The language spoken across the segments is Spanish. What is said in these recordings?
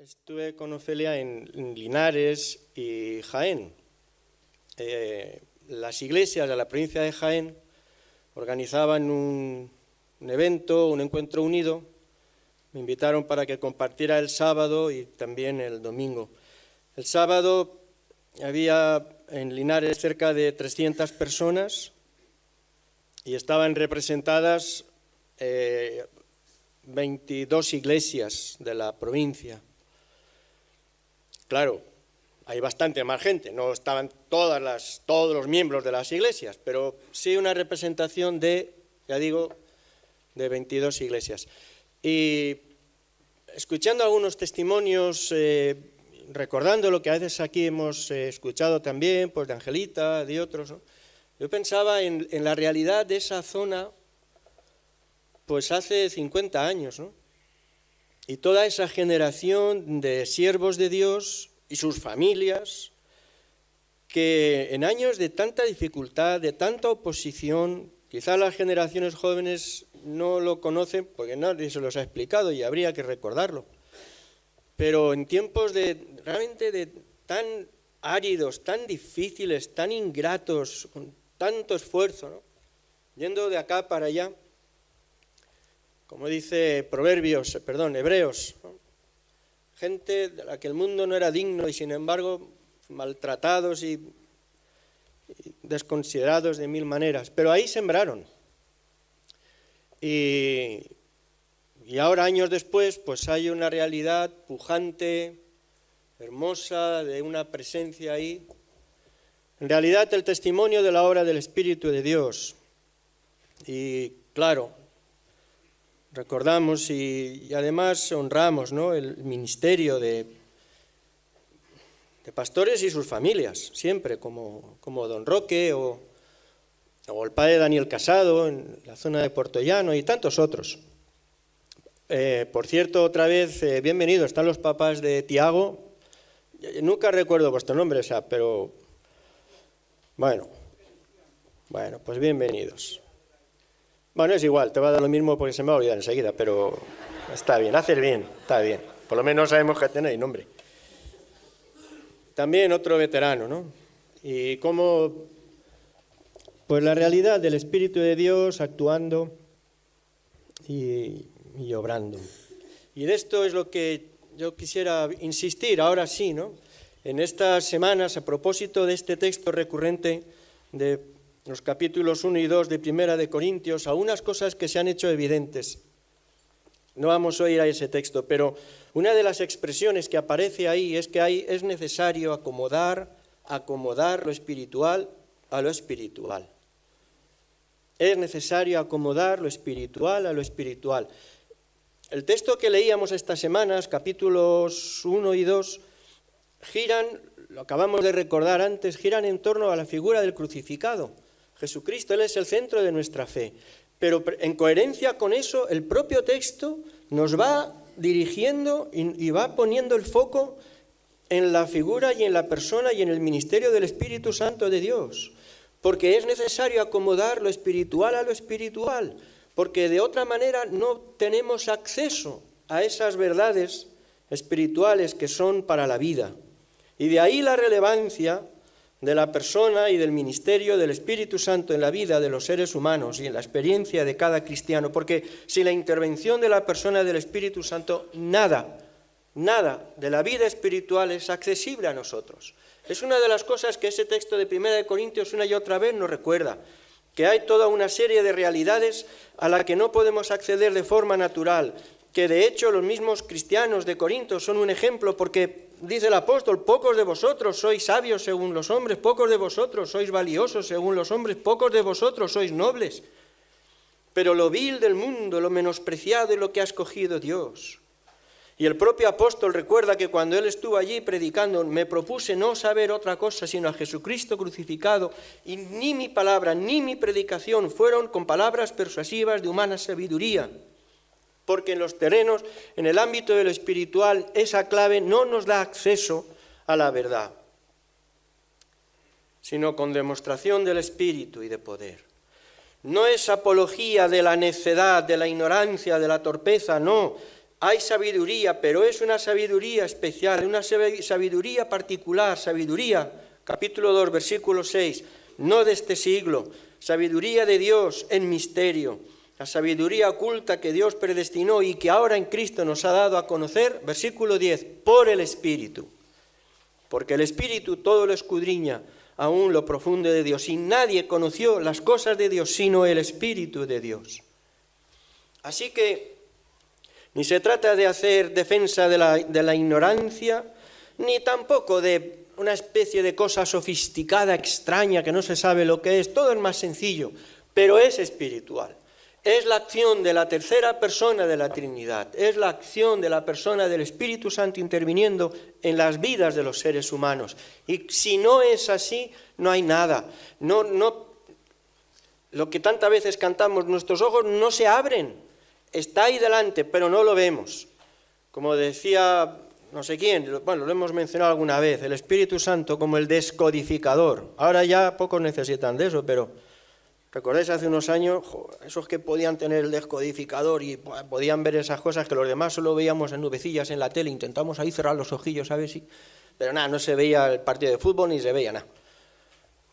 Estuve con Ofelia en Linares y Jaén. Las iglesias de la provincia de Jaén organizaban un evento, un encuentro unido. Me invitaron para que compartiera el sábado y también el domingo. El sábado había en Linares cerca de 300 personas y estaban representadas 22 iglesias de la provincia. Claro, hay bastante más gente, no estaban todos los miembros de las iglesias, pero sí una representación de, ya digo, de 22 iglesias. Y escuchando algunos testimonios, recordando lo que a veces aquí hemos escuchado también, pues de Angelita, de otros, ¿no? Yo pensaba en la realidad de esa zona, pues hace 50 años, ¿no? Y toda esa generación de siervos de Dios y sus familias, que en años de tanta dificultad, de tanta oposición, quizá las generaciones jóvenes no lo conocen porque nadie se los ha explicado y habría que recordarlo. Pero en tiempos realmente de tan áridos, tan difíciles, tan ingratos, con tanto esfuerzo, ¿no? Yendo de acá para allá, como dice Hebreos, ¿no? Gente de la que el mundo no era digno y sin embargo maltratados y desconsiderados de mil maneras. Pero ahí sembraron. Y ahora, años después, pues hay una realidad pujante, hermosa, de una presencia ahí. En realidad, el testimonio de la obra del Espíritu de Dios. Y claro, recordamos y además honramos, ¿no?, el ministerio de pastores y sus familias, siempre, como don Roque o el padre Daniel Casado en la zona de Puerto Llano y tantos otros. Por cierto, otra vez, bienvenidos, están los papás de Tiago. Nunca recuerdo vuestro nombre, pero bueno, pues bienvenidos. Bueno, es igual, te va a dar lo mismo porque se me va a olvidar enseguida, pero está bien, hacer bien, está bien. Por lo menos sabemos que tenéis nombre. También otro veterano, ¿no? Y cómo, pues la realidad del Espíritu de Dios actuando y obrando. Y de esto es lo que yo quisiera insistir, ahora sí, ¿no? En estas semanas, a propósito de este texto recurrente de los capítulos 1 y 2 de Primera de Corintios, algunas cosas que se han hecho evidentes. No vamos a ir a ese texto, pero una de las expresiones que aparece ahí es que es necesario acomodar lo espiritual a lo espiritual. Es necesario acomodar lo espiritual a lo espiritual. El texto que leíamos estas semanas, capítulos 1 y 2, lo acabamos de recordar antes, giran en torno a la figura del crucificado. Jesucristo, Él es el centro de nuestra fe. Pero en coherencia con eso, el propio texto nos va dirigiendo y va poniendo el foco en la figura y en la persona y en el ministerio del Espíritu Santo de Dios. Porque es necesario acomodar lo espiritual a lo espiritual, porque de otra manera no tenemos acceso a esas verdades espirituales que son para la vida. Y de ahí la relevancia de la persona y del ministerio del Espíritu Santo en la vida de los seres humanos y en la experiencia de cada cristiano, porque sin la intervención de la persona del Espíritu Santo, nada de la vida espiritual es accesible a nosotros. Es una de las cosas que ese texto de 1 de Corintios una y otra vez nos recuerda, que hay toda una serie de realidades a las que no podemos acceder de forma natural, que de hecho los mismos cristianos de Corinto son un ejemplo, porque dice el apóstol, pocos de vosotros sois sabios según los hombres, pocos de vosotros sois valiosos según los hombres, pocos de vosotros sois nobles. Pero lo vil del mundo, lo menospreciado es lo que ha escogido Dios. Y el propio apóstol recuerda que cuando él estuvo allí predicando, me propuse no saber otra cosa sino a Jesucristo crucificado, y ni mi palabra ni mi predicación fueron con palabras persuasivas de humana sabiduría. Porque en los terrenos, en el ámbito de lo espiritual, esa clave no nos da acceso a la verdad, sino con demostración del Espíritu y de poder. No es apología de la necedad, de la ignorancia, de la torpeza, no. hay sabiduría, pero es una sabiduría especial, una sabiduría particular, sabiduría, capítulo 2, versículo 6, no de este siglo, sabiduría de Dios en misterio, la sabiduría oculta que Dios predestinó y que ahora en Cristo nos ha dado a conocer, versículo 10, por el Espíritu, porque el Espíritu todo lo escudriña, aún lo profundo de Dios, y nadie conoció las cosas de Dios sino el Espíritu de Dios. Así que ni se trata de hacer defensa de la ignorancia, ni tampoco de una especie de cosa sofisticada, extraña, que no se sabe lo que es. Todo es más sencillo, pero es espiritual. Es la acción de la tercera persona de la Trinidad, es la acción de la persona del Espíritu Santo interviniendo en las vidas de los seres humanos. Y si no es así, no hay nada. Lo que tantas veces cantamos, nuestros ojos no se abren. Está ahí delante, pero no lo vemos. Como decía no sé quién, bueno, lo hemos mencionado alguna vez, el Espíritu Santo como el descodificador. Ahora ya pocos necesitan de eso, pero ¿recordáis hace unos años? Esos que podían tener el descodificador y podían ver esas cosas que los demás solo veíamos en nubecillas en la tele, intentamos ahí cerrar los ojillos a ver si... Pero nada, no se veía el partido de fútbol ni se veía nada,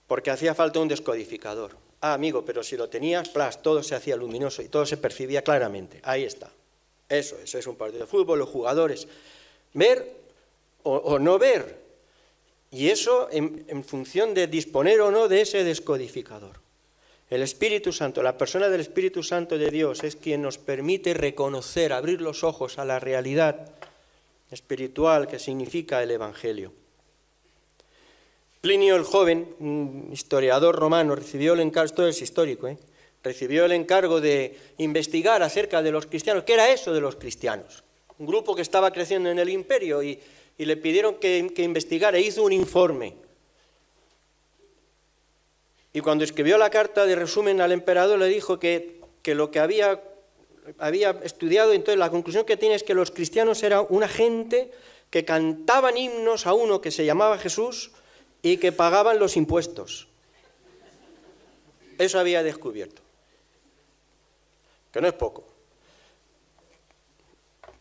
porque hacía falta un descodificador. Ah, amigo, pero si lo tenías, plas, todo se hacía luminoso y todo se percibía claramente. Ahí está. Eso es un partido de fútbol, los jugadores. Ver o no ver. Y eso en función de disponer o no de ese descodificador. El Espíritu Santo, la persona del Espíritu Santo de Dios es quien nos permite reconocer, abrir los ojos a la realidad espiritual que significa el Evangelio. Plinio el joven, un historiador romano, recibió el encargo, esto es histórico, recibió el encargo de investigar acerca de los cristianos. ¿Qué era eso de los cristianos? Un grupo que estaba creciendo en el imperio y le pidieron que investigara e hizo un informe. Y cuando escribió la carta de resumen al emperador le dijo que lo que había estudiado, entonces la conclusión que tiene es que los cristianos eran una gente que cantaban himnos a uno que se llamaba Jesús y que pagaban los impuestos. Eso había descubierto. Que no es poco.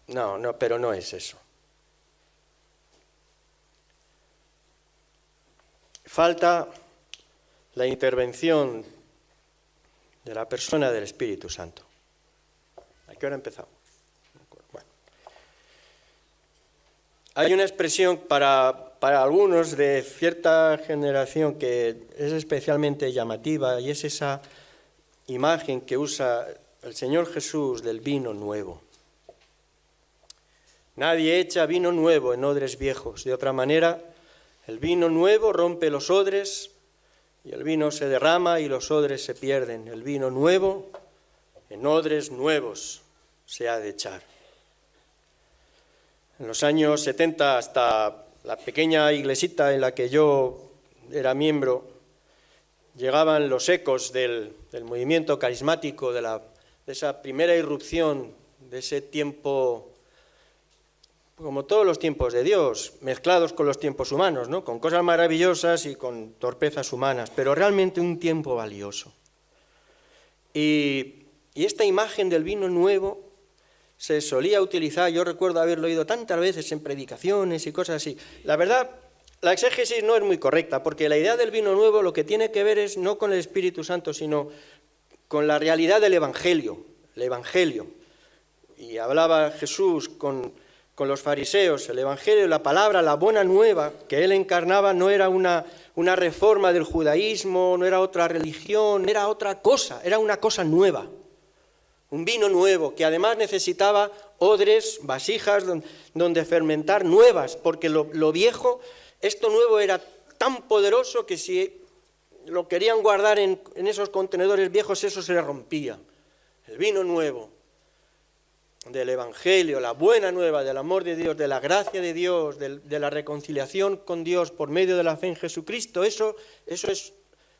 No, pero no es eso. Falta la intervención de la persona del Espíritu Santo. ¿A qué hora empezamos? Bueno. Hay una expresión para algunos de cierta generación que es especialmente llamativa y es esa imagen que usa el Señor Jesús del vino nuevo. Nadie echa vino nuevo en odres viejos. De otra manera, el vino nuevo rompe los odres y el vino se derrama y los odres se pierden. El vino nuevo en odres nuevos se ha de echar. En los años 70, hasta la pequeña iglesita en la que yo era miembro, llegaban los ecos del movimiento carismático, de esa primera irrupción, de ese tiempo, como todos los tiempos de Dios, mezclados con los tiempos humanos, ¿no? Con cosas maravillosas y con torpezas humanas, pero realmente un tiempo valioso. Y esta imagen del vino nuevo se solía utilizar, yo recuerdo haberlo oído tantas veces en predicaciones y cosas así. La verdad, la exégesis no es muy correcta, porque la idea del vino nuevo lo que tiene que ver es no con el Espíritu Santo, sino con la realidad del Evangelio, el Evangelio. Y hablaba Jesús con los fariseos, el Evangelio, la palabra, la buena nueva que él encarnaba no era una reforma del judaísmo, no era otra religión, era otra cosa, era una cosa nueva. Un vino nuevo, que además necesitaba odres, vasijas donde fermentar nuevas, porque lo viejo, esto nuevo era tan poderoso que si lo querían guardar en esos contenedores viejos, eso se rompía. El vino nuevo del Evangelio, la buena nueva del amor de Dios, de la gracia de Dios, de la reconciliación con Dios por medio de la fe en Jesucristo, eso es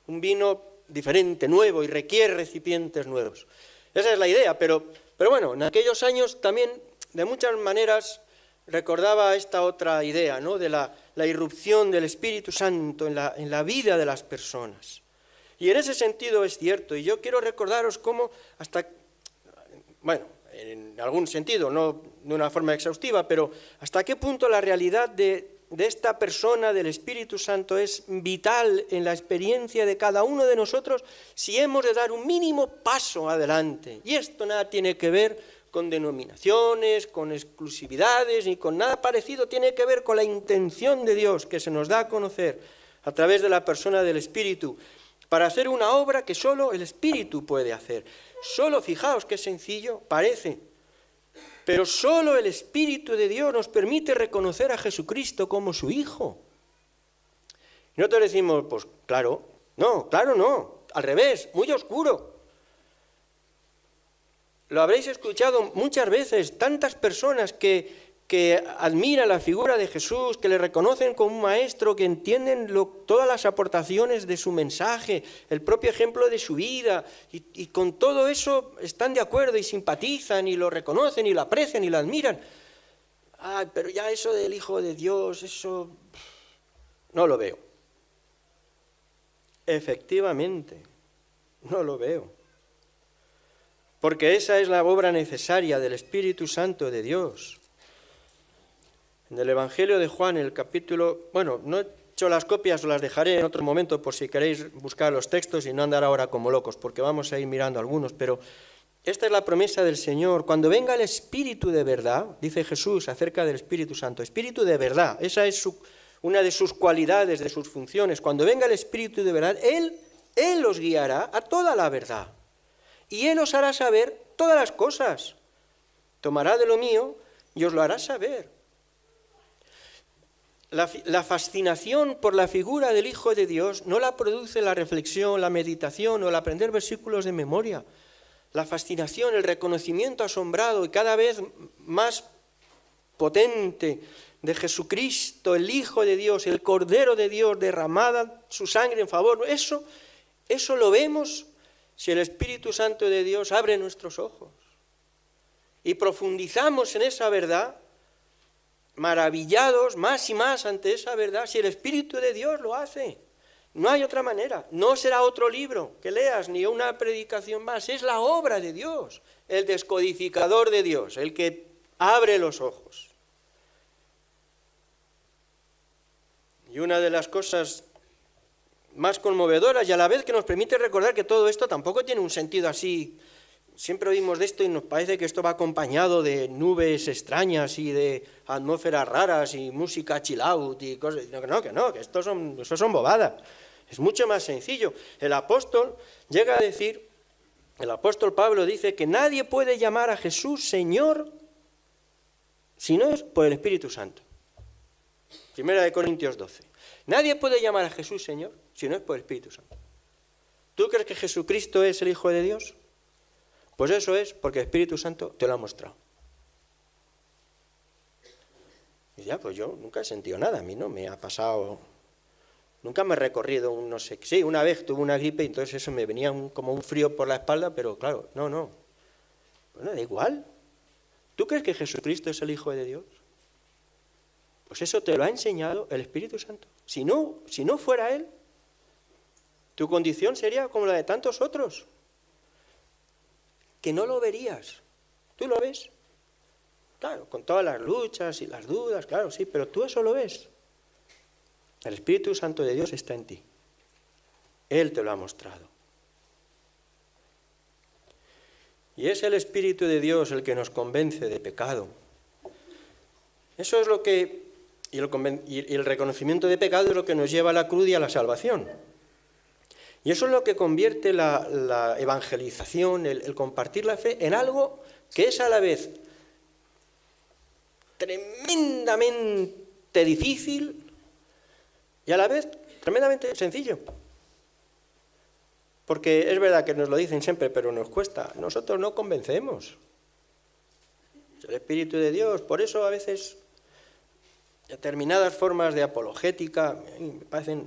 un vino diferente, nuevo, y requiere recipientes nuevos. Esa es la idea, pero bueno, en aquellos años también, de muchas maneras, recordaba esta otra idea, ¿no? De la irrupción del Espíritu Santo en la vida de las personas. Y en ese sentido es cierto, y yo quiero recordaros cómo en algún sentido, no de una forma exhaustiva, pero hasta qué punto la realidad de esta persona del Espíritu Santo es vital en la experiencia de cada uno de nosotros si hemos de dar un mínimo paso adelante. Y esto nada tiene que ver con denominaciones, con exclusividades, ni con nada parecido, tiene que ver con la intención de Dios que se nos da a conocer a través de la persona del Espíritu, para hacer una obra que solo el Espíritu puede hacer. Solo, fijaos qué sencillo parece, pero solo el Espíritu de Dios nos permite reconocer a Jesucristo como su Hijo. Y nosotros decimos, pues claro no, al revés, muy oscuro. Lo habréis escuchado muchas veces, tantas personas que admiran la figura de Jesús, que le reconocen como un maestro, que entienden todas las aportaciones de su mensaje, el propio ejemplo de su vida, y con todo eso están de acuerdo y simpatizan y lo reconocen y lo aprecian y lo admiran. Ay, pero ya eso del Hijo de Dios, eso no lo veo. Efectivamente, no lo veo. Porque esa es la obra necesaria del Espíritu Santo de Dios. En el Evangelio de Juan, el capítulo... Bueno, no he hecho las copias, os las dejaré en otro momento por si queréis buscar los textos y no andar ahora como locos, porque vamos a ir mirando algunos, pero esta es la promesa del Señor. Cuando venga el Espíritu de verdad, dice Jesús acerca del Espíritu Santo, Espíritu de verdad, esa es una de sus cualidades, de sus funciones. Cuando venga el Espíritu de verdad, Él os guiará a toda la verdad. Y Él os hará saber todas las cosas. Tomará de lo mío y os lo hará saber. La fascinación por la figura del Hijo de Dios no la produce la reflexión, la meditación o el aprender versículos de memoria. La fascinación, el reconocimiento asombrado y cada vez más potente de Jesucristo, el Hijo de Dios, el Cordero de Dios, derramada su sangre en favor. Eso lo vemos si el Espíritu Santo de Dios abre nuestros ojos y profundizamos en esa verdad, maravillados más y más ante esa verdad, si el Espíritu de Dios lo hace. No hay otra manera, no será otro libro que leas, ni una predicación más, es la obra de Dios, el descodificador de Dios, el que abre los ojos. Y una de las cosas más conmovedoras y a la vez que nos permite recordar que todo esto tampoco tiene un sentido así. Siempre oímos de esto y nos parece que esto va acompañado de nubes extrañas y de atmósferas raras y música chill out y cosas. Que esto son bobadas. Es mucho más sencillo. El apóstol llega a decir, el apóstol Pablo dice que nadie puede llamar a Jesús Señor si no es por el Espíritu Santo. 1 Corintios 12. Nadie puede llamar a Jesús Señor si no es por el Espíritu Santo. ¿Tú crees que Jesucristo es el Hijo de Dios? Pues eso es porque el Espíritu Santo te lo ha mostrado. Y ya, pues yo nunca he sentido nada, a mí no me ha pasado, nunca me he recorrido un no sé qué. Sí, una vez tuve una gripe y entonces eso me venía como un frío por la espalda, pero claro, no. Bueno, da igual. ¿Tú crees que Jesucristo es el Hijo de Dios? Pues eso te lo ha enseñado el Espíritu Santo. Si no fuera Él, tu condición sería como la de tantos otros, que no lo verías. ¿Tú lo ves? Claro, con todas las luchas y las dudas, claro, sí, pero tú eso lo ves. El Espíritu Santo de Dios está en ti. Él te lo ha mostrado. Y es el Espíritu de Dios el que nos convence de pecado. Eso es lo que... Y el reconocimiento de pecado es lo que nos lleva a la cruz y a la salvación. Y eso es lo que convierte la evangelización, el compartir la fe, en algo que es a la vez tremendamente difícil y a la vez tremendamente sencillo. Porque es verdad que nos lo dicen siempre, pero nos cuesta. Nosotros no convencemos. Es el Espíritu de Dios. Por eso a veces determinadas formas de apologética me parecen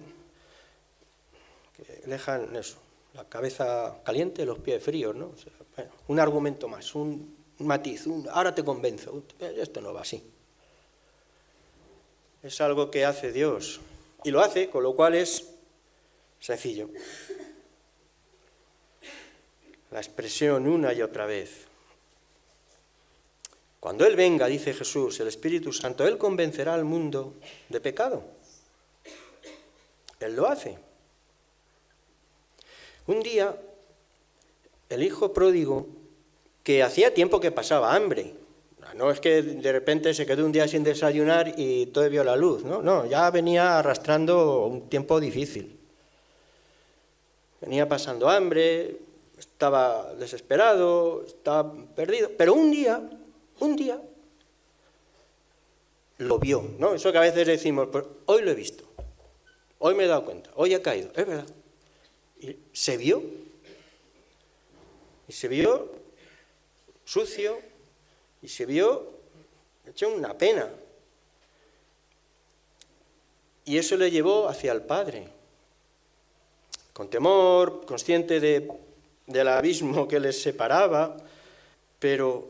que dejan eso, la cabeza caliente, los pies fríos, ¿no? O sea, bueno, un argumento más, un matiz, ahora te convenzo. Esto no va así. Es algo que hace Dios. Y lo hace, con lo cual es sencillo. La expresión una y otra vez. Cuando Él venga, dice Jesús, el Espíritu Santo, Él convencerá al mundo de pecado. Él lo hace. Un día, el hijo pródigo, que hacía tiempo que pasaba hambre, no es que de repente se quedó un día sin desayunar y todo vio la luz, no, ya venía arrastrando un tiempo difícil. Venía pasando hambre, estaba desesperado, estaba perdido, pero un día, lo vio, ¿no? Eso que a veces decimos, pues hoy lo he visto, hoy me he dado cuenta, hoy ha caído, es verdad. Y se vio sucio, y se vio hecho una pena. Y eso le llevó hacia el Padre, con temor, consciente del abismo que les separaba, pero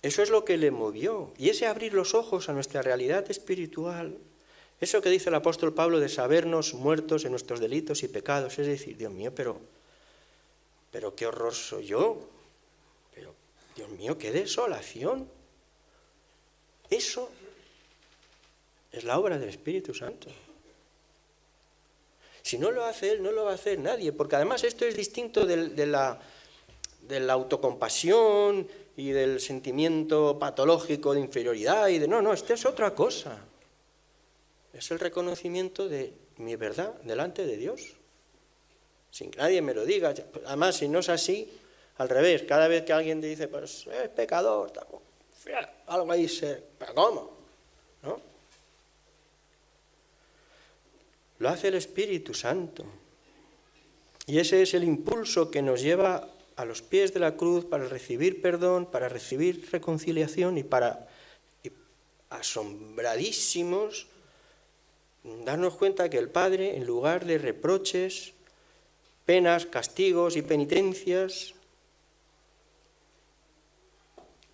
eso es lo que le movió. Y ese abrir los ojos a nuestra realidad espiritual, eso que dice el apóstol Pablo de sabernos muertos en nuestros delitos y pecados, es decir, Dios mío, pero qué horror soy yo, pero Dios mío, qué desolación. Eso es la obra del Espíritu Santo. Si no lo hace Él, no lo va a hacer nadie, porque además esto es distinto de la autocompasión y del sentimiento patológico de inferioridad no, esto es otra cosa. Es el reconocimiento de mi verdad delante de Dios, sin que nadie me lo diga. Además, si no es así, al revés, cada vez que alguien te dice, pues es pecador, algo ahí ¿pero cómo? ¿No? Lo hace el Espíritu Santo. Y ese es el impulso que nos lleva a los pies de la cruz para recibir perdón, para recibir reconciliación y asombradísimos, darnos cuenta que el Padre, en lugar de reproches, penas, castigos y penitencias,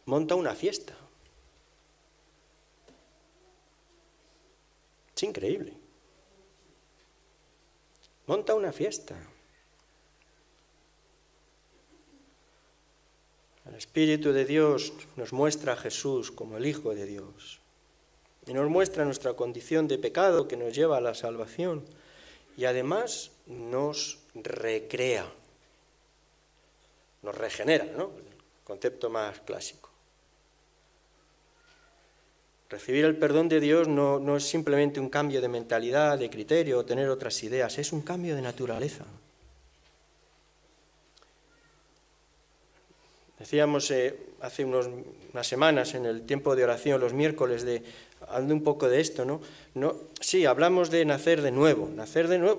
monta una fiesta. Es increíble. Monta una fiesta. El Espíritu de Dios nos muestra a Jesús como el Hijo de Dios. Y nos muestra nuestra condición de pecado que nos lleva a la salvación. Y además nos recrea. Nos regenera, ¿no? El concepto más clásico. Recibir el perdón de Dios no es simplemente un cambio de mentalidad, de criterio, o tener otras ideas, es un cambio de naturaleza. Decíamos hace unas semanas en el tiempo de oración, los miércoles, hablando un poco de esto, ¿no? Sí, hablamos de nacer de nuevo,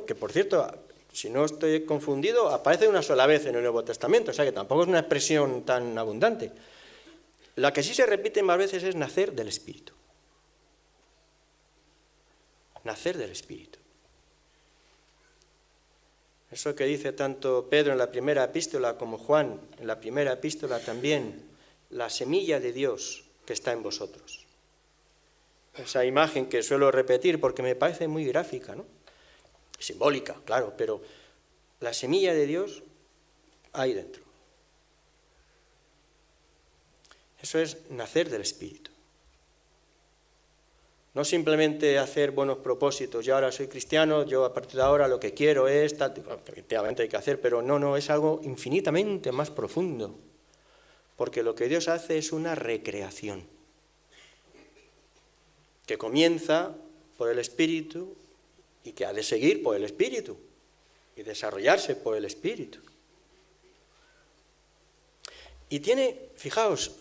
que por cierto, si no estoy confundido, aparece una sola vez en el Nuevo Testamento, o sea que tampoco es una expresión tan abundante. La que sí se repite más veces es nacer del Espíritu. Nacer del Espíritu. Eso que dice tanto Pedro en la primera epístola como Juan en la primera epístola también, la semilla de Dios que está en vosotros. Esa imagen que suelo repetir porque me parece muy gráfica, ¿no? Simbólica, claro, pero la semilla de Dios ahí dentro. Eso es nacer del Espíritu. No simplemente hacer buenos propósitos, yo ahora soy cristiano, yo a partir de ahora lo que quiero es, efectivamente hay que hacer, pero no, es algo infinitamente más profundo, porque lo que Dios hace es una recreación, que comienza por el Espíritu y que ha de seguir por el Espíritu y desarrollarse por el Espíritu. Y tiene, fijaos,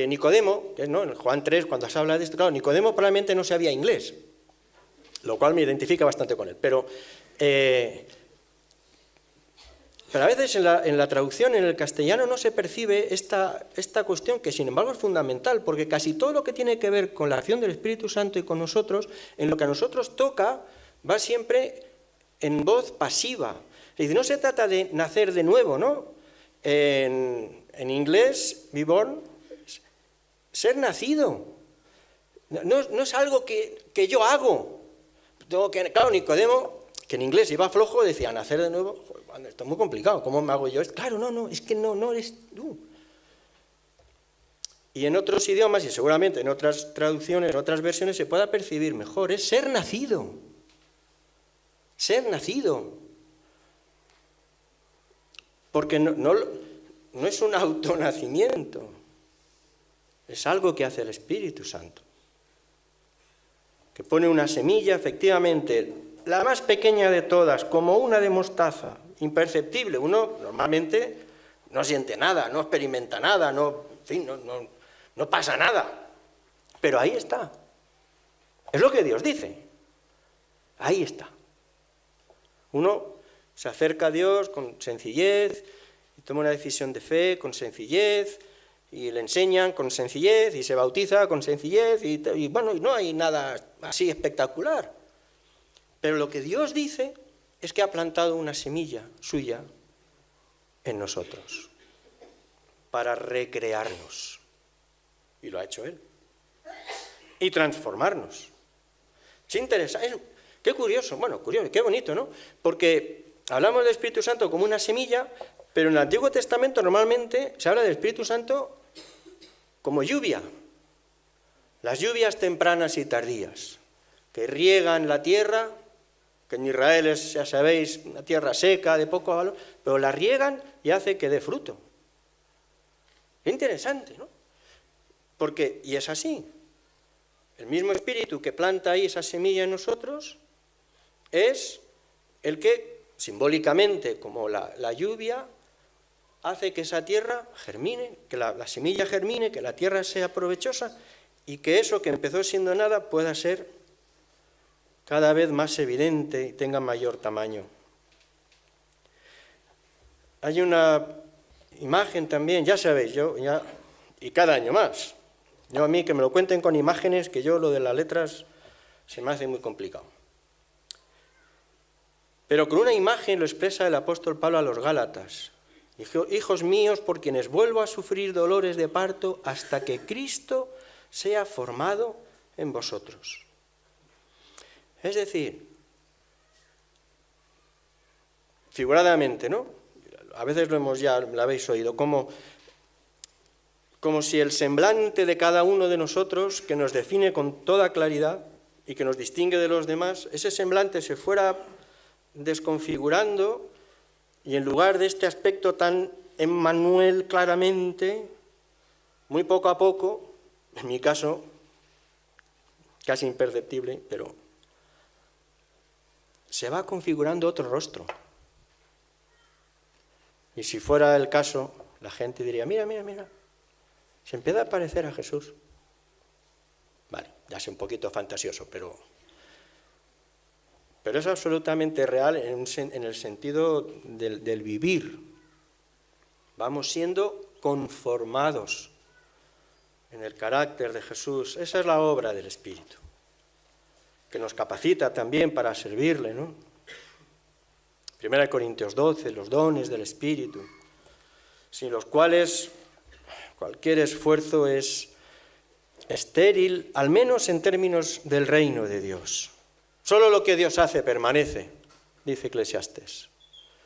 Nicodemo, ¿no? En Juan 3, cuando se habla de esto, claro, Nicodemo probablemente no sabía inglés, lo cual me identifica bastante con él, pero a veces en la traducción, en el castellano, no se percibe esta cuestión que, sin embargo, es fundamental, porque casi todo lo que tiene que ver con la acción del Espíritu Santo y con nosotros, en lo que a nosotros toca, va siempre en voz pasiva. Es decir, no se trata de nacer de nuevo, ¿no? En inglés, be born, ser nacido. No es algo que yo hago. Claro, Nicodemo, que en inglés iba flojo, decía, nacer de nuevo, esto es muy complicado, ¿cómo me hago yo esto? Claro, es que no eres tú. y en otros idiomas, y seguramente en otras traducciones, en otras versiones, se pueda percibir mejor, es ser nacido. Ser nacido. Porque no es un autonacimiento, es algo que hace el Espíritu Santo, que pone una semilla, efectivamente, la más pequeña de todas, como una de mostaza, imperceptible. Uno normalmente no siente nada, no experimenta nada, no pasa nada. Pero ahí está. Es lo que Dios dice. Ahí está. Uno se acerca a Dios con sencillez y toma una decisión de fe con sencillez y le enseñan con sencillez y se bautiza con sencillez y bueno, no hay nada así espectacular. Pero lo que Dios dice es que ha plantado una semilla suya en nosotros para recrearnos. Y lo ha hecho Él. Y transformarnos. Es interesante. Qué curioso, bueno, curioso, qué bonito, ¿no? Porque hablamos del Espíritu Santo como una semilla, pero en el Antiguo Testamento normalmente se habla del Espíritu Santo como lluvia. Las lluvias tempranas y tardías, que riegan la tierra, que en Israel es, ya sabéis, una tierra seca, de poco valor, pero la riegan y hace que dé fruto. Qué interesante, ¿no? Porque, y es así, el mismo Espíritu que planta ahí esa semilla en nosotros es el que, simbólicamente, como la lluvia, hace que esa tierra germine, que la semilla germine, que la tierra sea provechosa y que eso que empezó siendo nada pueda ser cada vez más evidente y tenga mayor tamaño. Hay una imagen también, ya sabéis, y cada año más. Yo a mí que me lo cuenten con imágenes, que yo lo de las letras se me hace muy complicado. Pero con una imagen lo expresa el apóstol Pablo a los Gálatas. Hijos míos, por quienes vuelvo a sufrir dolores de parto hasta que Cristo sea formado en vosotros. Es decir, figuradamente, ¿no? A veces lo habéis oído, como si el semblante de cada uno de nosotros, que nos define con toda claridad y que nos distingue de los demás, ese semblante se fuera desconfigurando y en lugar de este aspecto tan Emmanuel claramente, muy poco a poco, en mi caso, casi imperceptible, pero se va configurando otro rostro. Y si fuera el caso, la gente diría, mira, se empieza a parecer a Jesús. Vale, ya es un poquito fantasioso, pero es absolutamente real en el sentido del vivir. Vamos siendo conformados en el carácter de Jesús. Esa es la obra del Espíritu, que nos capacita también para servirle, ¿no? 1 Corintios 12, los dones del Espíritu, sin los cuales cualquier esfuerzo es estéril, al menos en términos del reino de Dios. Solo lo que Dios hace permanece, dice Eclesiastés.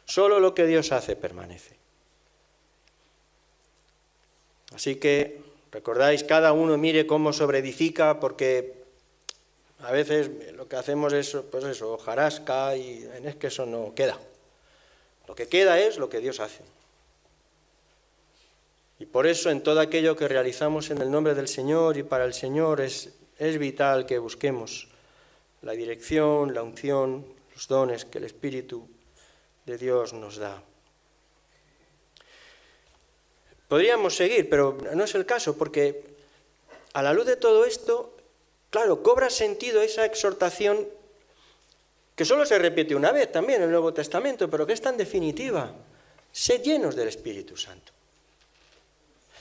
Solo lo que Dios hace permanece. Así que, recordáis, cada uno mire cómo sobreedifica, porque a veces lo que hacemos es, pues eso, hojarasca, y es que eso no queda. Lo que queda es lo que Dios hace. Y por eso en todo aquello que realizamos en el nombre del Señor y para el Señor es vital que busquemos la dirección, la unción, los dones que el Espíritu de Dios nos da. Podríamos seguir, pero no es el caso, porque a la luz de todo esto, claro, cobra sentido esa exhortación que solo se repite una vez también en el Nuevo Testamento, pero que es tan definitiva. Sed llenos del Espíritu Santo.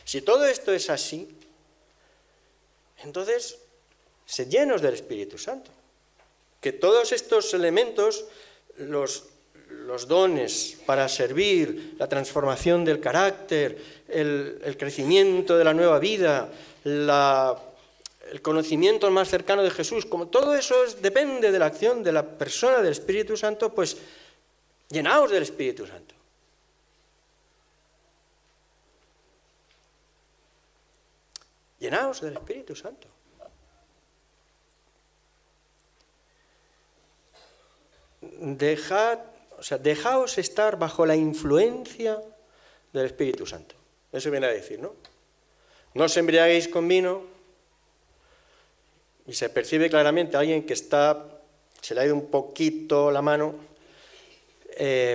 Si todo esto es así, entonces, sed llenos del Espíritu Santo. Que todos estos elementos, los dones para servir, la transformación del carácter, el crecimiento de la nueva vida, el conocimiento más cercano de Jesús, como todo eso depende de la acción de la persona del Espíritu Santo, pues llenaos del Espíritu Santo. llenaos del Espíritu Santo. Dejaos estar bajo la influencia del Espíritu Santo. Eso viene a decir, ¿no? No os embriaguéis con vino, y se percibe claramente a alguien que se le ha ido un poquito la mano,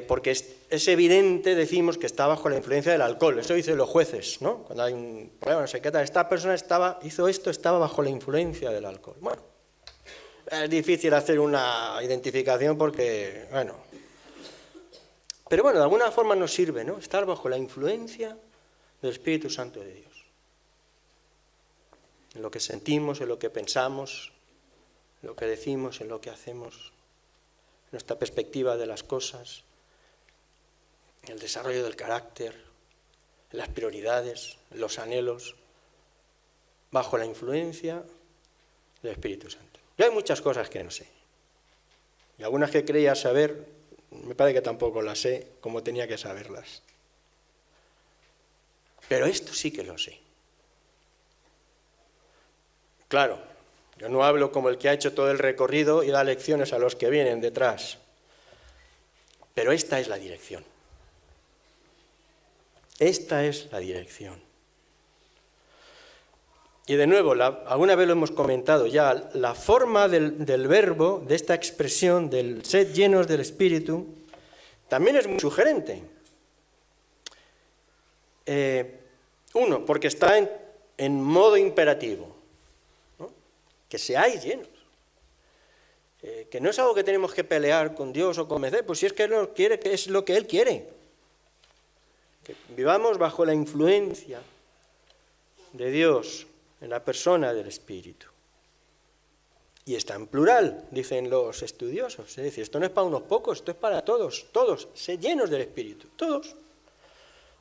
porque es evidente, decimos, que está bajo la influencia del alcohol. Eso dicen los jueces, ¿no? Cuando hay un problema, no sé qué tal, esta persona hizo esto, estaba bajo la influencia del alcohol. Bueno, es difícil hacer una identificación porque, bueno. Pero bueno, de alguna forma nos sirve, ¿no? Estar bajo la influencia del Espíritu Santo de Dios. En lo que sentimos, en lo que pensamos, en lo que decimos, en lo que hacemos, nuestra perspectiva de las cosas, el desarrollo del carácter, las prioridades, los anhelos, bajo la influencia del Espíritu Santo. Yo hay muchas cosas que no sé, y algunas que creía saber, me parece que tampoco las sé como tenía que saberlas. Pero esto sí que lo sé. Claro, yo no hablo como el que ha hecho todo el recorrido y da lecciones a los que vienen detrás, pero esta es la dirección. Esta es la dirección. Y de nuevo, alguna vez lo hemos comentado ya, la forma del verbo, de esta expresión del sed llenos del Espíritu, también es muy sugerente. Uno, porque está en modo imperativo, ¿no? Que seáis llenos. Que no es algo que tenemos que pelear con Dios o convencer, pues si es que Él nos quiere, que es lo que Él quiere. Que vivamos bajo la influencia de Dios en la persona del Espíritu. Y está en plural, dicen los estudiosos. Es decir, esto no es para unos pocos, esto es para todos. Todos, sed llenos del Espíritu, todos.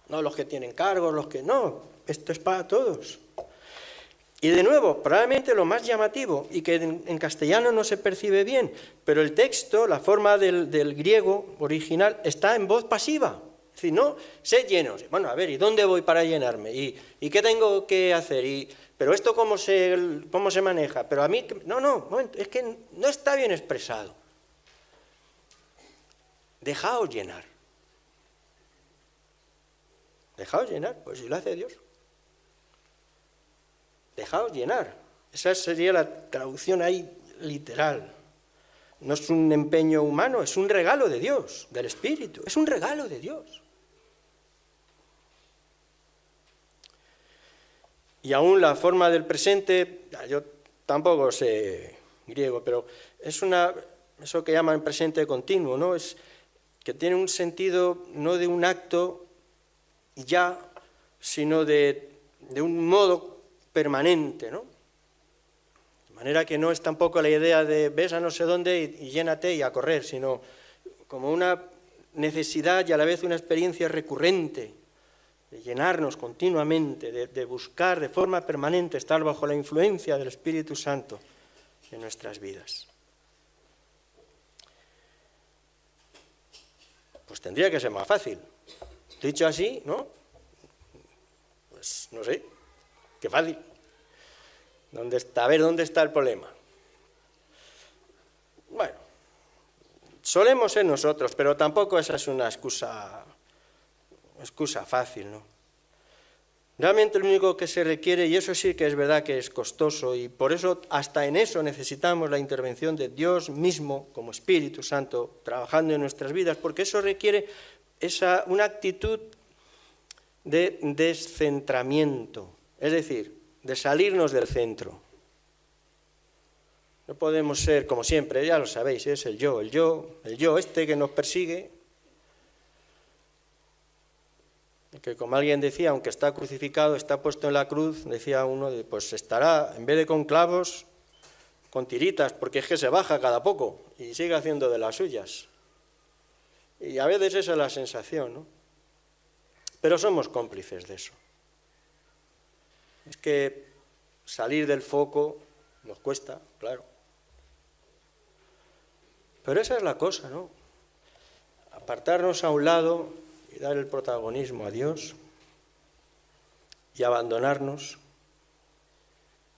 No los que tienen cargos, los que no, esto es para todos. Y de nuevo, probablemente lo más llamativo, y que en castellano no se percibe bien, pero el texto, la forma del griego original, está en voz pasiva. Es decir, no, sed llenos. Bueno, a ver, ¿y dónde voy para llenarme? ¿Y qué tengo que hacer? ¿Pero esto cómo se maneja? Pero a mí, no, es que no está bien expresado. Dejaos llenar. Dejaos llenar, pues si lo hace Dios. Dejaos llenar. Esa sería la traducción ahí literal. No es un empeño humano, es un regalo de Dios, del Espíritu. Es un regalo de Dios. Y aún la forma del presente, yo tampoco sé griego, pero es eso que llaman presente continuo, ¿no? Es que tiene un sentido no de un acto ya, sino de un modo permanente, ¿no? De manera que no es tampoco la idea de ves a no sé dónde y llénate y a correr, sino como una necesidad y a la vez una experiencia recurrente de llenarnos continuamente, de buscar de forma permanente estar bajo la influencia del Espíritu Santo en nuestras vidas. Pues tendría que ser más fácil. Dicho así, ¿no? Pues no sé, qué fácil. A ver, ¿dónde está el problema? Bueno, solemos ser nosotros, pero tampoco esa es una excusa fácil, ¿no? Realmente lo único que se requiere, y eso sí que es verdad que es costoso, y por eso hasta en eso necesitamos la intervención de Dios mismo, como Espíritu Santo, trabajando en nuestras vidas, porque eso requiere una actitud de descentramiento, es decir, de salirnos del centro. No podemos ser, como siempre, ya lo sabéis, es el yo este que nos persigue, que como alguien decía, aunque está crucificado, está puesto en la cruz, decía uno, pues estará, en vez de con clavos, con tiritas, porque es que se baja cada poco y sigue haciendo de las suyas. Y a veces esa es la sensación, ¿no? Pero somos cómplices de eso. Es que salir del foco nos cuesta, claro. Pero esa es la cosa, ¿no? Apartarnos a un lado y dar el protagonismo a Dios y abandonarnos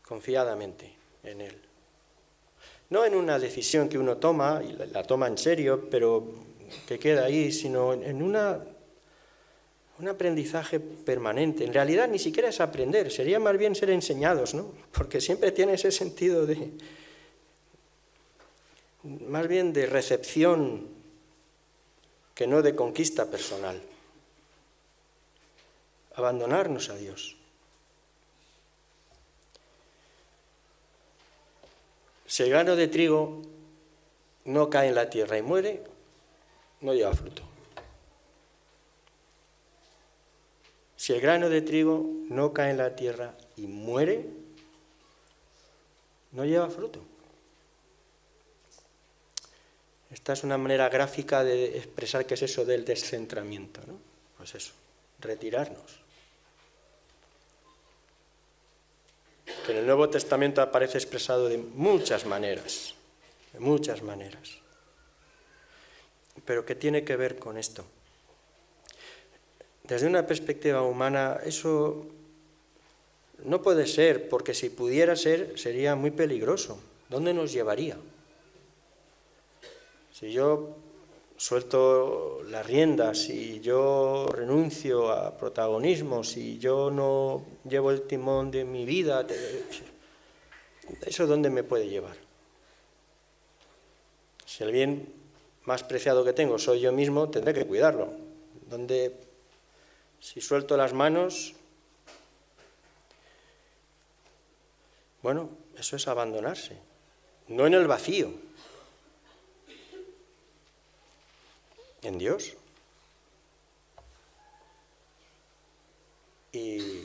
confiadamente en Él. No en una decisión que uno toma, y la toma en serio, pero que queda ahí, sino en un aprendizaje permanente. En realidad ni siquiera es aprender, sería más bien ser enseñados, ¿no? Porque siempre tiene ese sentido más bien de recepción que no de conquista personal. Abandonarnos a Dios. Si el grano de trigo no cae en la tierra y muere, no lleva fruto. Si el grano de trigo no cae en la tierra y muere, no lleva fruto. Esta es una manera gráfica de expresar qué es eso del descentramiento, ¿no? Pues eso, retirarnos. Que en el Nuevo Testamento aparece expresado de muchas maneras, pero ¿qué tiene que ver con esto? Desde una perspectiva humana, eso no puede ser, porque si pudiera ser, sería muy peligroso. ¿Dónde nos llevaría? Si yo suelto las riendas, si yo renuncio a protagonismo, si yo no llevo el timón de mi vida, ¿eso dónde me puede llevar? Si el bien más preciado que tengo soy yo mismo, tendré que cuidarlo. Si suelto las manos, bueno, eso es abandonarse, no en el vacío, en Dios. Y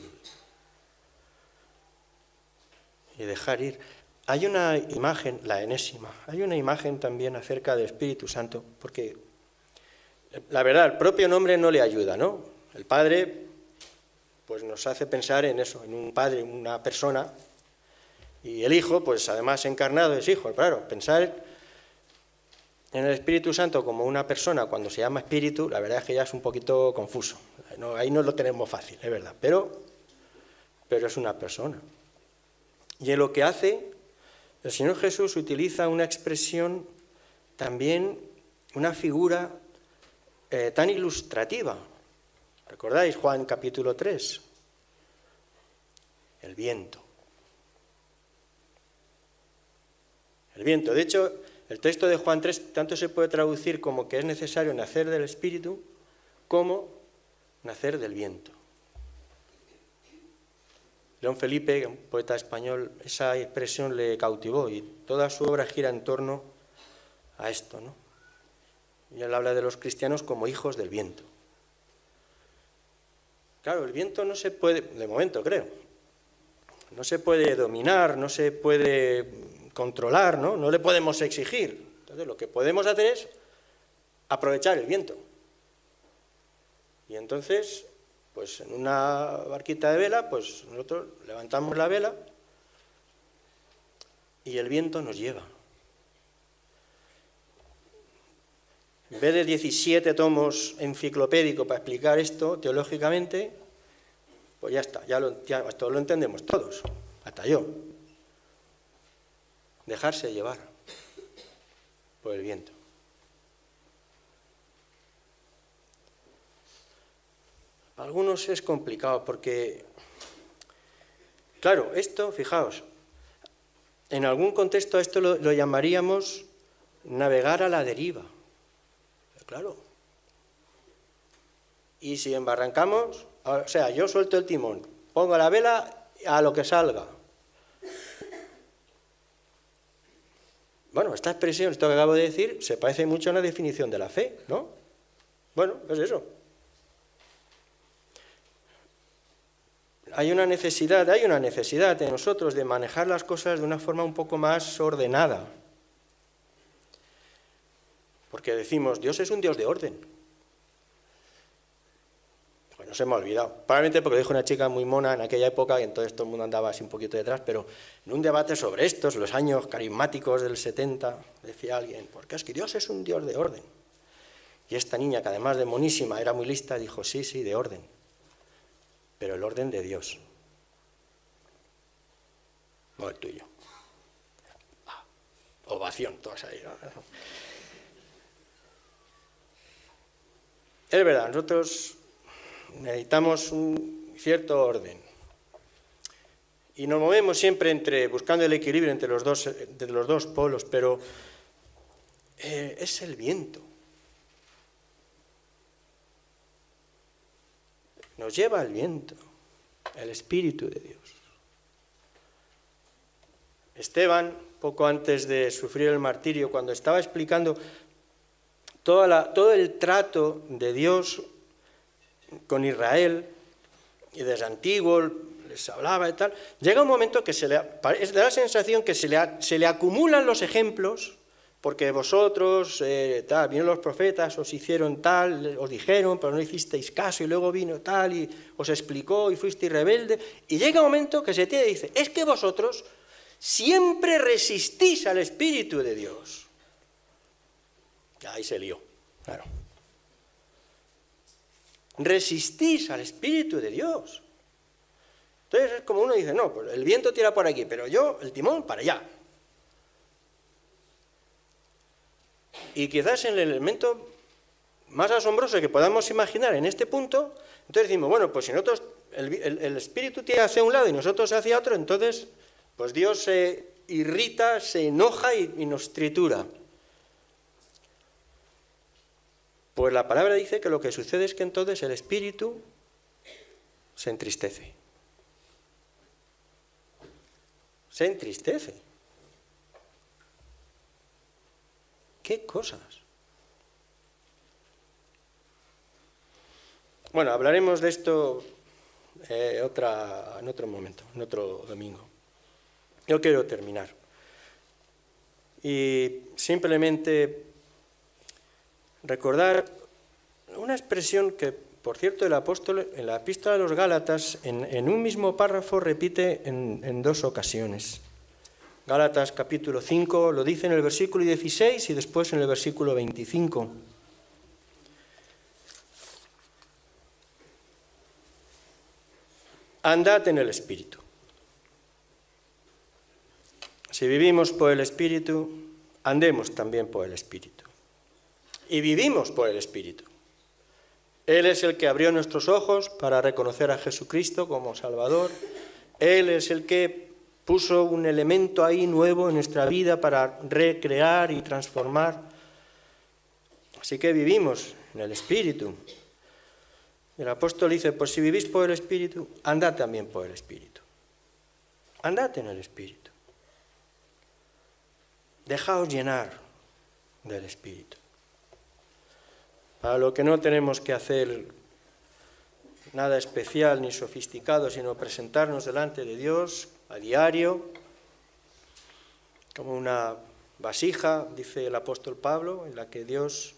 dejar ir. Hay una imagen, la enésima, hay una imagen también acerca del Espíritu Santo, porque la verdad, el propio nombre no le ayuda, ¿no? El Padre, pues nos hace pensar en eso, en un Padre, una persona, y el Hijo, pues además encarnado es Hijo. Claro, pensar en el Espíritu Santo como una persona cuando se llama Espíritu, la verdad es que ya es un poquito confuso. No, ahí no lo tenemos fácil, es verdad, pero es una persona. Y en lo que hace, el Señor Jesús utiliza una expresión también, una figura tan ilustrativa. ¿Recordáis Juan capítulo 3? El viento. El viento. De hecho, el texto de Juan 3 tanto se puede traducir como que es necesario nacer del Espíritu como nacer del viento. León Felipe, un poeta español, esa expresión le cautivó y toda su obra gira en torno a esto, ¿no? Y él habla de los cristianos como hijos del viento. Claro, el viento no se puede, de momento creo, no se puede dominar, no se puede controlar, ¿no? No le podemos exigir. Entonces lo que podemos hacer es aprovechar el viento. Y entonces, pues en una barquita de vela, pues nosotros levantamos la vela y el viento nos lleva. En vez de 17 tomos enciclopédicos para explicar esto teológicamente, pues ya está, esto lo entendemos todos, hasta yo. Dejarse llevar por el viento. Para algunos es complicado porque, claro, esto, fijaos, en algún contexto a esto lo llamaríamos navegar a la deriva. Claro. Y si embarrancamos, o sea, yo suelto el timón, pongo la vela a lo que salga. Bueno, esta expresión, esto que acabo de decir, se parece mucho a una definición de la fe, ¿no? Bueno, es eso. Hay una necesidad en nosotros de manejar las cosas de una forma un poco más ordenada. Porque decimos, Dios es un Dios de orden. Pues no se me ha olvidado. Probablemente porque lo dijo una chica muy mona en aquella época y entonces todo el mundo andaba así un poquito detrás, pero en un debate sobre estos, los años carismáticos del 70, decía alguien, porque es que Dios es un Dios de orden. Y esta niña, que además de monísima era muy lista, dijo, sí, de orden, pero el orden de Dios. o el tuyo. Ovación, todas ahí, ¿no? Es verdad, nosotros necesitamos un cierto orden. Y nos movemos siempre buscando el equilibrio entre los dos polos, pero es el viento. Nos lleva el viento, el Espíritu de Dios. Esteban, poco antes de sufrir el martirio, cuando estaba explicando todo el trato de Dios con Israel, y desde antiguo les hablaba y tal, llega un momento que da la sensación que se le acumulan los ejemplos, porque vosotros, vinieron los profetas, os hicieron tal, os dijeron, pero no hicisteis caso, y luego vino tal, y os explicó, y fuisteis rebelde, y llega un momento que se tiene y dice, es que vosotros siempre resistís al Espíritu de Dios. Ahí se lió, claro. Resistís al Espíritu de Dios. Entonces es como uno dice, no, pues el viento tira por aquí, pero yo, el timón, para allá. Y quizás el elemento más asombroso que podamos imaginar en este punto, entonces decimos, bueno, pues si nosotros, el Espíritu tira hacia un lado y nosotros hacia otro, entonces pues Dios se irrita, se enoja y nos tritura. Pues la palabra dice que lo que sucede es que entonces el Espíritu se entristece. Se entristece. ¿Qué cosas? Bueno, hablaremos de esto en otro momento, en otro domingo. Yo quiero terminar. Y simplemente recordar una expresión que, por cierto, el apóstol en la epístola de los Gálatas, en un mismo párrafo, repite en dos ocasiones. Gálatas capítulo 5 lo dice en el versículo 16 y después en el versículo 25. Andad en el Espíritu. Si vivimos por el Espíritu, andemos también por el Espíritu. Y vivimos por el Espíritu. Él es el que abrió nuestros ojos para reconocer a Jesucristo como Salvador. Él es el que puso un elemento ahí nuevo en nuestra vida para recrear y transformar. Así que vivimos en el Espíritu. El apóstol dice, pues si vivís por el Espíritu, andad también por el Espíritu. Andad en el Espíritu. Dejaos llenar del Espíritu. Para lo que no tenemos que hacer nada especial ni sofisticado, sino presentarnos delante de Dios a diario, como una vasija, dice el apóstol Pablo, en la que Dios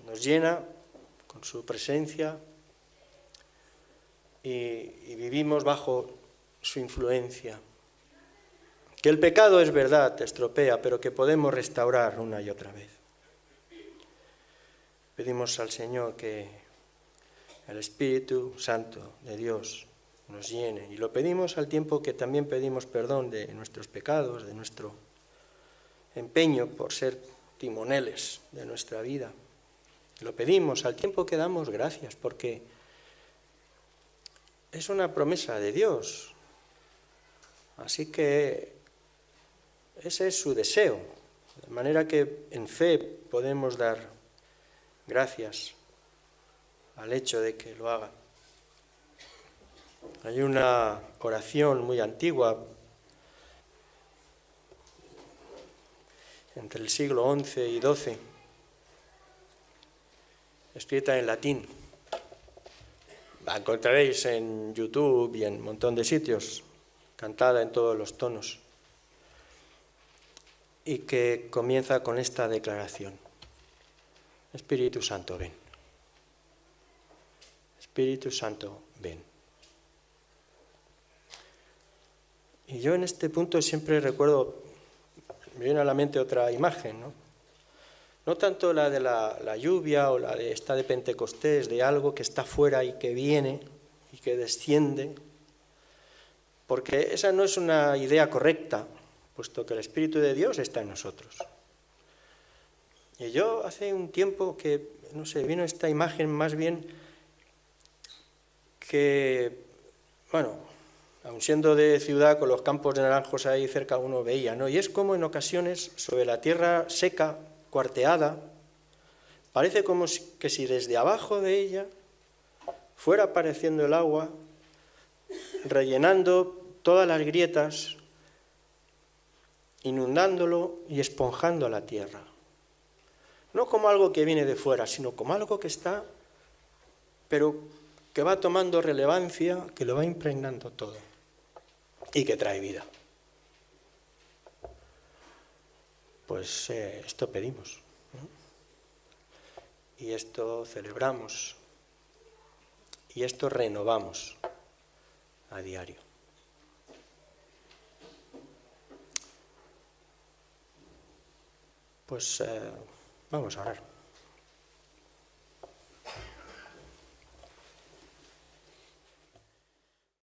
nos llena con su presencia y vivimos bajo su influencia. Que el pecado es verdad, te estropea, pero que podemos restaurar una y otra vez. Pedimos al Señor que el Espíritu Santo de Dios nos llene. Y lo pedimos al tiempo que también pedimos perdón de nuestros pecados, de nuestro empeño por ser timoneles de nuestra vida. Lo pedimos al tiempo que damos gracias, porque es una promesa de Dios. Así que ese es su deseo, de manera que en fe podemos dar gracias al hecho de que lo haga. Hay una oración muy antigua, entre el siglo XI y XII, escrita en latín. La encontraréis en YouTube y en un montón de sitios, cantada en todos los tonos, y que comienza con esta declaración: Espíritu Santo, ven. Espíritu Santo, ven. Y yo en este punto siempre recuerdo, me viene a la mente otra imagen, ¿no? No tanto la de la lluvia o la de esta de Pentecostés, de algo que está fuera y que viene y que desciende, porque esa no es una idea correcta, puesto que el Espíritu de Dios está en nosotros. Y yo hace un tiempo que, no sé, vino esta imagen más bien que, bueno, aun siendo de ciudad con los campos de naranjos ahí cerca uno veía, ¿no? Y es como en ocasiones sobre la tierra seca, cuarteada, parece como que si desde abajo de ella fuera apareciendo el agua, rellenando todas las grietas, inundándolo y esponjando a la tierra. No como algo que viene de fuera, sino como algo que está, pero que va tomando relevancia, que lo va impregnando todo y que trae vida. Pues esto pedimos, ¿no? Y esto celebramos y esto renovamos a diario. Pues vamos a orar.